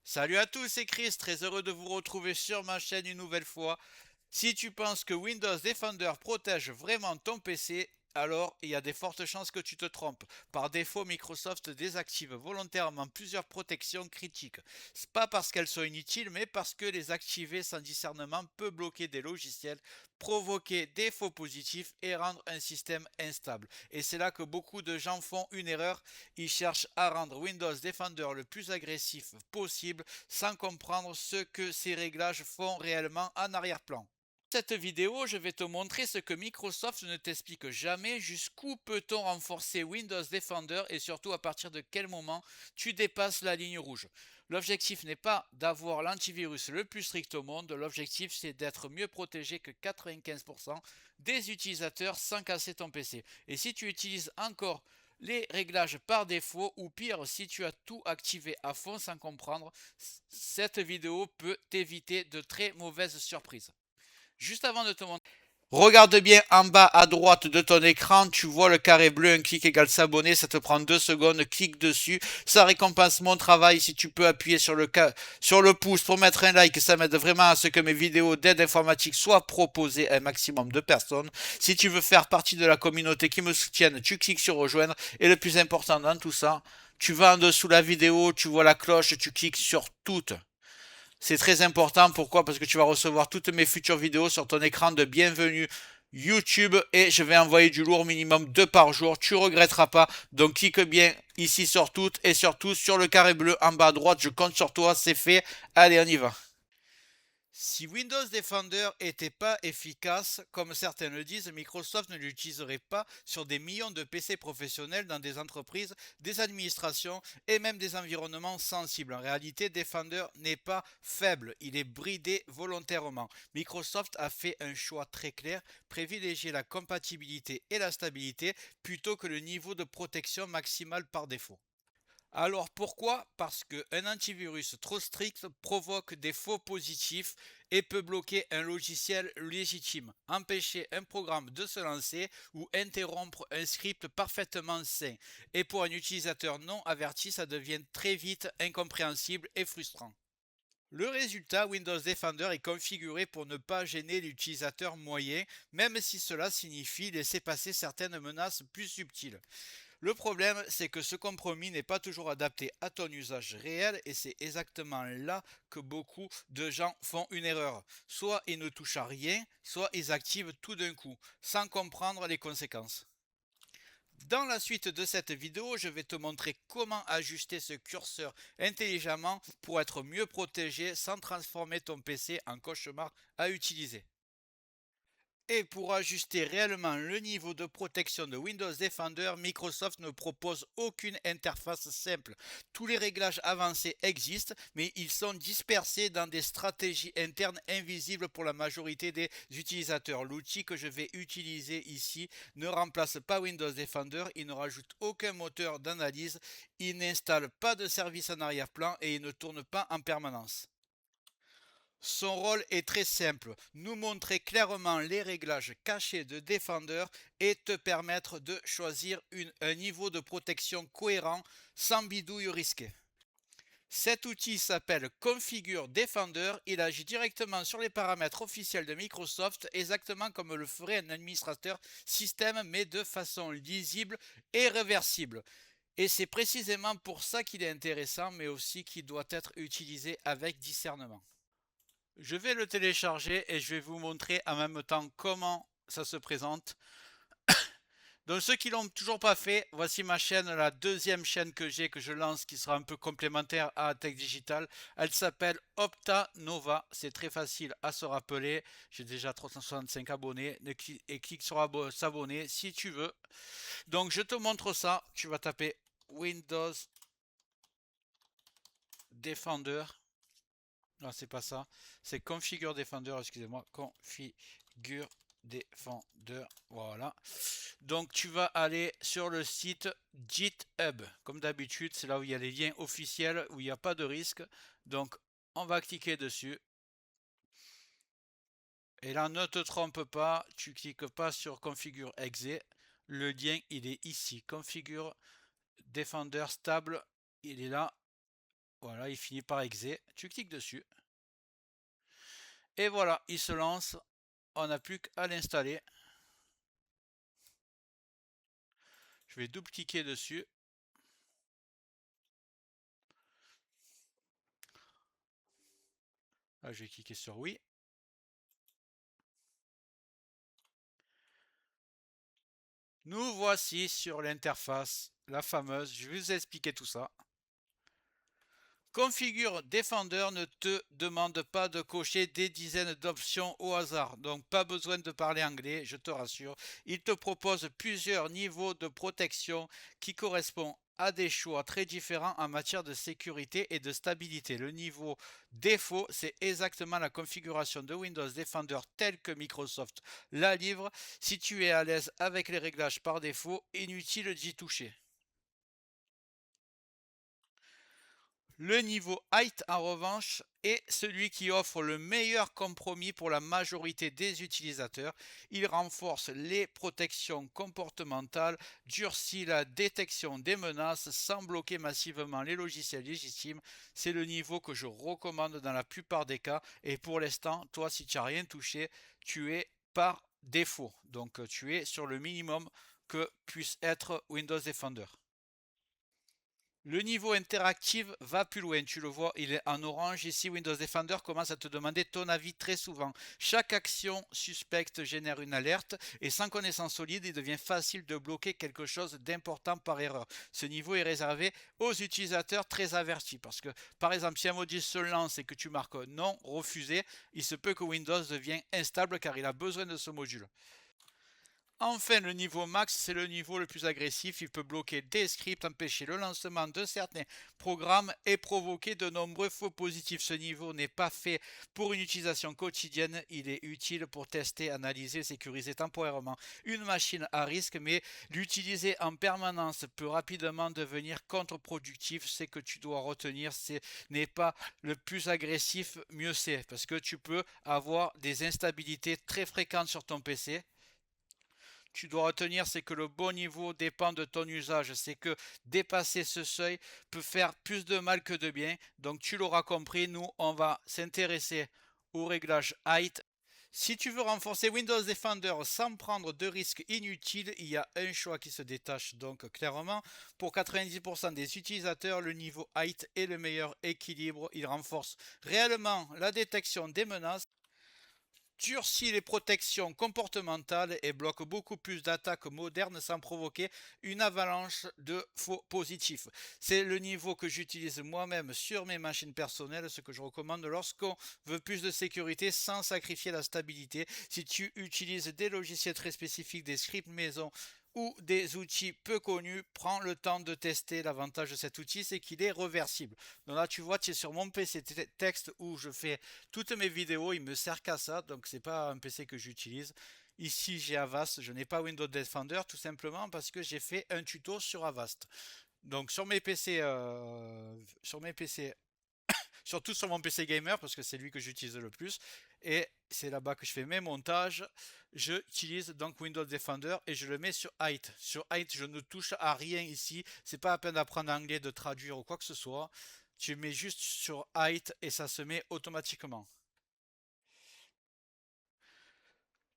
Salut à tous, c'est Chris, très heureux de vous retrouver sur ma chaîne une nouvelle fois. Si tu penses que Windows Defender protège vraiment ton PC, alors il y a des fortes chances que tu te trompes. Par défaut, Microsoft désactive volontairement plusieurs protections critiques. C'est pas parce qu'elles sont inutiles, mais parce que les activer sans discernement peut bloquer des logiciels, provoquer des faux positifs et rendre un système instable. Et c'est là que beaucoup de gens font une erreur. Ils cherchent à rendre Windows Defender le plus agressif possible sans comprendre ce que ces réglages font réellement en arrière-plan. Dans cette vidéo, je vais te montrer ce que Microsoft ne t'explique jamais, jusqu'où peut-on renforcer Windows Defender et surtout à partir de quel moment tu dépasses la ligne rouge. L'objectif n'est pas d'avoir l'antivirus le plus strict au monde, l'objectif c'est d'être mieux protégé que 95% des utilisateurs sans casser ton PC. Et si tu utilises encore les réglages par défaut ou pire si tu as tout activé à fond sans comprendre, cette vidéo peut t'éviter de très mauvaises surprises. Juste avant de te montrer, regarde bien en bas à droite de ton écran, tu vois le carré bleu, un clic égale s'abonner, ça te prend 2 secondes, clique dessus, ça récompense mon travail. Si tu peux appuyer sur le pouce pour mettre un like, ça m'aide vraiment à ce que mes vidéos d'aide informatique soient proposées à un maximum de personnes. Si tu veux faire partie de la communauté qui me soutienne, tu cliques sur rejoindre, et le plus important dans tout ça, tu vas en dessous la vidéo, tu vois la cloche, tu cliques sur toutes. C'est très important. Pourquoi? Parce que tu vas recevoir toutes mes futures vidéos sur ton écran de bienvenue YouTube et je vais envoyer du lourd minimum 2 par jour. Tu regretteras pas. Donc clique bien ici sur toutes et surtout sur le carré bleu en bas à droite. Je compte sur toi. C'est fait. Allez, on y va. Si Windows Defender n'était pas efficace, comme certains le disent, Microsoft ne l'utiliserait pas sur des millions de PC professionnels dans des entreprises, des administrations et même des environnements sensibles. En réalité, Defender n'est pas faible, il est bridé volontairement. Microsoft a fait un choix très clair, privilégier la compatibilité et la stabilité plutôt que le niveau de protection maximale par défaut. Alors pourquoi? Parce qu'un antivirus trop strict provoque des faux positifs et peut bloquer un logiciel légitime, empêcher un programme de se lancer ou interrompre un script parfaitement sain. Et pour un utilisateur non averti, ça devient très vite incompréhensible et frustrant. Le résultat, Windows Defender est configuré pour ne pas gêner l'utilisateur moyen, même si cela signifie laisser passer certaines menaces plus subtiles. Le problème, c'est que ce compromis n'est pas toujours adapté à ton usage réel et c'est exactement là que beaucoup de gens font une erreur. Soit ils ne touchent à rien, soit ils activent tout d'un coup, sans comprendre les conséquences. Dans la suite de cette vidéo, je vais te montrer comment ajuster ce curseur intelligemment pour être mieux protégé sans transformer ton PC en cauchemar à utiliser. Et pour ajuster réellement le niveau de protection de Windows Defender, Microsoft ne propose aucune interface simple. Tous les réglages avancés existent, mais ils sont dispersés dans des stratégies internes invisibles pour la majorité des utilisateurs. L'outil que je vais utiliser ici ne remplace pas Windows Defender, il ne rajoute aucun moteur d'analyse, il n'installe pas de service en arrière-plan et il ne tourne pas en permanence. Son rôle est très simple, nous montrer clairement les réglages cachés de Defender et te permettre de choisir un niveau de protection cohérent sans bidouille risqué. Cet outil s'appelle Configure Defender, il agit directement sur les paramètres officiels de Microsoft, exactement comme le ferait un administrateur système, mais de façon lisible et réversible. Et c'est précisément pour ça qu'il est intéressant, mais aussi qu'il doit être utilisé avec discernement. Je vais le télécharger et je vais vous montrer en même temps comment ça se présente. Donc ceux qui l'ont toujours pas fait, voici ma chaîne, la deuxième chaîne que j'ai, que je lance, qui sera un peu complémentaire à Tech Digital. Elle s'appelle Opta Nova. C'est très facile à se rappeler. J'ai déjà 365 abonnés. Et clique sur s'abonner si tu veux. Donc je te montre ça. Tu vas taper Windows Defender. Non, c'est pas ça. C'est Configure Defender, excusez-moi. Configure Defender. Voilà. Donc, tu vas aller sur le site GitHub. Comme d'habitude, c'est là où il y a les liens officiels, où il n'y a pas de risque. Donc, on va cliquer dessus. Et là, ne te trompe pas, tu cliques pas sur configure exe. Le lien, il est ici. Configure Defender stable, il est là. Voilà, il finit par exe. Tu cliques dessus. Et voilà, il se lance. On n'a plus qu'à l'installer. Je vais double-cliquer dessus. Là, je vais cliquer sur oui. Nous voici sur l'interface, la fameuse. Je vais vous expliquer tout ça. Configure Defender ne te demande pas de cocher des dizaines d'options au hasard, donc pas besoin de parler anglais, je te rassure. Il te propose plusieurs niveaux de protection qui correspondent à des choix très différents en matière de sécurité et de stabilité. Le niveau défaut, c'est exactement la configuration de Windows Defender telle que Microsoft la livre. Si tu es à l'aise avec les réglages par défaut, inutile d'y toucher. Le niveau height, en revanche, est celui qui offre le meilleur compromis pour la majorité des utilisateurs. Il renforce les protections comportementales, durcit la détection des menaces sans bloquer massivement les logiciels légitimes. C'est le niveau que je recommande dans la plupart des cas. Et pour l'instant, toi, si tu n'as rien touché, tu es par défaut. Donc, tu es sur le minimum que puisse être Windows Defender. Le niveau interactif va plus loin, tu le vois, il est en orange. Ici, Windows Defender commence à te demander ton avis très souvent. Chaque action suspecte génère une alerte et sans connaissance solide, il devient facile de bloquer quelque chose d'important par erreur. Ce niveau est réservé aux utilisateurs très avertis parce que, par exemple, si un module se lance et que tu marques non, refusé, il se peut que Windows devienne instable car il a besoin de ce module. Enfin, le niveau max, c'est le niveau le plus agressif. Il peut bloquer des scripts, empêcher le lancement de certains programmes et provoquer de nombreux faux positifs. Ce niveau n'est pas fait pour une utilisation quotidienne. Il est utile pour tester, analyser, sécuriser temporairement une machine à risque, mais l'utiliser en permanence peut rapidement devenir contre-productif. Ce que tu dois retenir, ce n'est pas le plus agressif, mieux c'est, parce que tu peux avoir des instabilités très fréquentes sur ton PC. Tu dois retenir, c'est que le bon niveau dépend de ton usage. C'est que dépasser ce seuil peut faire plus de mal que de bien. Donc tu l'auras compris, nous, on va s'intéresser au réglage height. Si tu veux renforcer Windows Defender sans prendre de risques inutiles, il y a un choix qui se détache donc clairement. Pour 90% des utilisateurs, le niveau height est le meilleur équilibre. Il renforce réellement la détection des menaces, durcit les protections comportementales et bloque beaucoup plus d'attaques modernes sans provoquer une avalanche de faux positifs. C'est le niveau que j'utilise moi-même sur mes machines personnelles, ce que je recommande lorsqu'on veut plus de sécurité sans sacrifier la stabilité. Si tu utilises des logiciels très spécifiques, des scripts maison ou des outils peu connus, prends le temps de tester. L'avantage de cet outil, c'est qu'il est réversible. Donc là, tu vois, tu es sur mon PC texte où je fais toutes mes vidéos, il me sert qu'à ça, donc c'est pas un PC que j'utilise. Ici, j'ai Avast, je n'ai pas Windows Defender tout simplement parce que j'ai fait un tuto sur Avast. Donc sur mes PC, surtout sur mon PC gamer parce que c'est lui que j'utilise le plus et c'est là-bas que je fais mes montages. J'utilise donc Windows Defender et je le mets sur Height. Sur Height, je ne touche à rien ici. C'est pas la peine d'apprendre anglais, de traduire ou quoi que ce soit. Tu mets juste sur Height et ça se met automatiquement.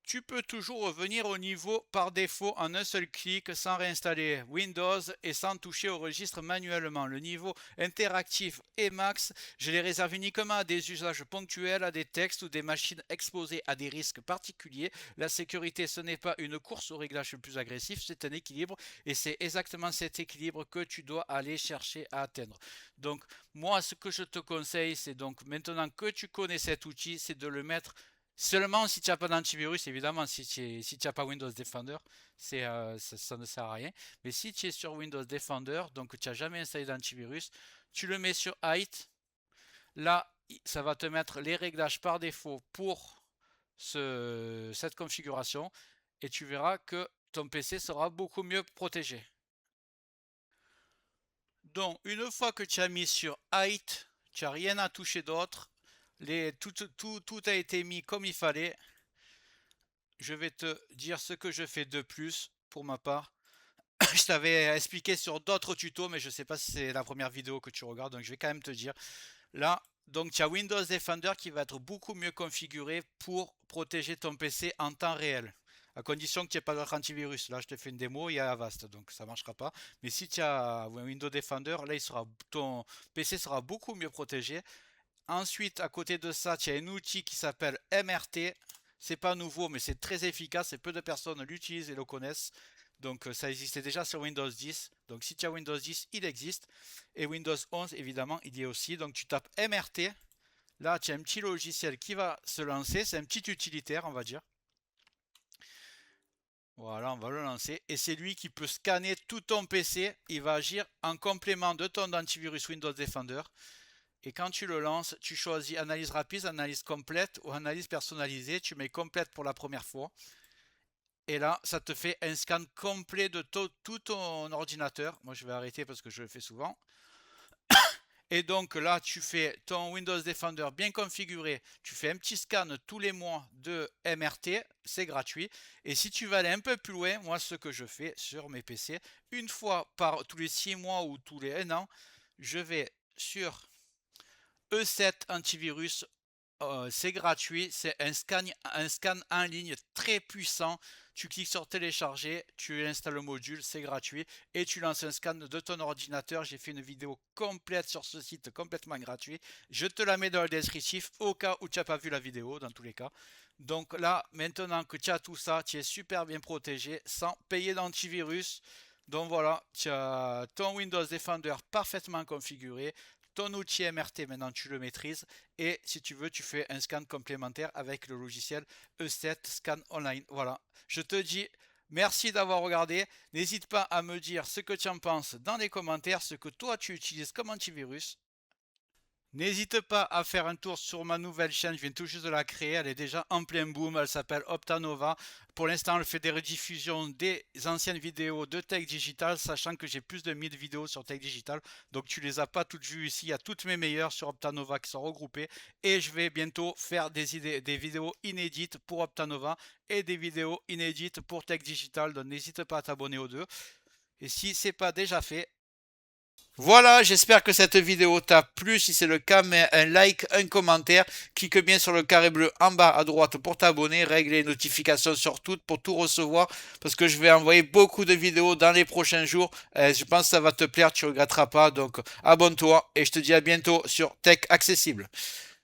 Tu peux toujours revenir au niveau par défaut en un seul clic sans réinstaller Windows et sans toucher au registre manuellement. Le niveau interactif et max, je les réserve uniquement à des usages ponctuels, à des textes ou des machines exposées à des risques particuliers. La sécurité, ce n'est pas une course au réglage le plus agressif, c'est un équilibre et c'est exactement cet équilibre que tu dois aller chercher à atteindre. Donc moi, ce que je te conseille, c'est donc maintenant que tu connais cet outil, c'est de le mettre seulement si tu n'as pas d'antivirus, évidemment, si tu n'as pas Windows Defender, ça ne sert à rien. Mais si tu es sur Windows Defender, donc tu n'as jamais installé d'antivirus, tu le mets sur Height. Là, ça va te mettre les réglages par défaut pour cette configuration. Et tu verras que ton PC sera beaucoup mieux protégé. Donc, une fois que tu as mis sur Height, tu n'as rien à toucher d'autre. Tout a été mis comme il fallait. je vais te dire ce que je fais de plus pour ma part. Je t'avais expliqué sur d'autres tutos, mais je ne sais pas si c'est la première vidéo que tu regardes, donc je vais quand même te dire. Là, donc tu as Windows Defender qui va être beaucoup mieux configuré pour protéger ton PC en temps réel. À condition que tu n'aies pas d'autre antivirus. Là, je te fais une démo, il y a Avast, donc ça ne marchera pas. Mais si tu as Windows Defender, là, ton PC sera beaucoup mieux protégé. Ensuite, à côté de ça, tu as un outil qui s'appelle MRT. C'est pas nouveau, mais c'est très efficace et peu de personnes l'utilisent et le connaissent. Donc ça existait déjà sur Windows 10. Donc si tu as Windows 10, il existe. Et Windows 11, évidemment, il y est aussi. Donc tu tapes MRT. Là, tu as un petit logiciel qui va se lancer. C'est un petit utilitaire, on va dire. Voilà, on va le lancer. Et c'est lui qui peut scanner tout ton PC. Il va agir en complément de ton antivirus Windows Defender. Et quand tu le lances, tu choisis analyse rapide, analyse complète ou analyse personnalisée. Tu mets complète pour la première fois. Et là, ça te fait un scan complet de tout ton ordinateur. Moi, je vais arrêter parce que je le fais souvent. Et donc là, tu fais ton Windows Defender bien configuré. Tu fais un petit scan tous les mois de MRT. C'est gratuit. Et si tu veux aller un peu plus loin, moi, ce que je fais sur mes PC, une fois par tous les 6 mois ou tous les 1 an, je vais sur E7 antivirus. C'est gratuit, c'est un scan en ligne très puissant. Tu cliques sur télécharger, tu installes le module, c'est gratuit et tu lances un scan de ton ordinateur. J'ai fait une vidéo complète sur ce site, complètement gratuit. Je te la mets dans le descriptif au cas où tu n'as pas vu la vidéo, dans tous les cas. Donc là, maintenant que tu as tout ça, tu es super bien protégé sans payer d'antivirus. Donc voilà, tu as ton Windows Defender parfaitement configuré. Ton outil MRT, maintenant tu le maîtrises. Et si tu veux, tu fais un scan complémentaire avec le logiciel E7 Scan Online. Voilà. Je te dis merci d'avoir regardé. N'hésite pas à me dire ce que tu en penses dans les commentaires, ce que toi tu utilises comme antivirus. N'hésite pas à faire un tour sur ma nouvelle chaîne, je viens tout juste de la créer, elle est déjà en plein boom, elle s'appelle Optanova. Pour l'instant, elle fait des rediffusions des anciennes vidéos de Tech Digital, sachant que j'ai plus de 1000 vidéos sur Tech Digital. Donc tu les as pas toutes vues ici, il y a toutes mes meilleures sur Optanova qui sont regroupées. Et je vais bientôt faire des vidéos inédites pour Optanova et des vidéos inédites pour Tech Digital. Donc n'hésite pas à t'abonner aux deux. Et si ce n'est pas déjà fait, voilà, j'espère que cette vidéo t'a plu. Si c'est le cas, mets un like, un commentaire. Clique bien sur le carré bleu en bas à droite pour t'abonner. Règle les notifications sur toutes pour tout recevoir. Parce que je vais envoyer beaucoup de vidéos dans les prochains jours. Je pense que ça va te plaire, tu ne regretteras pas. Donc abonne-toi et je te dis à bientôt sur Tech Accessible.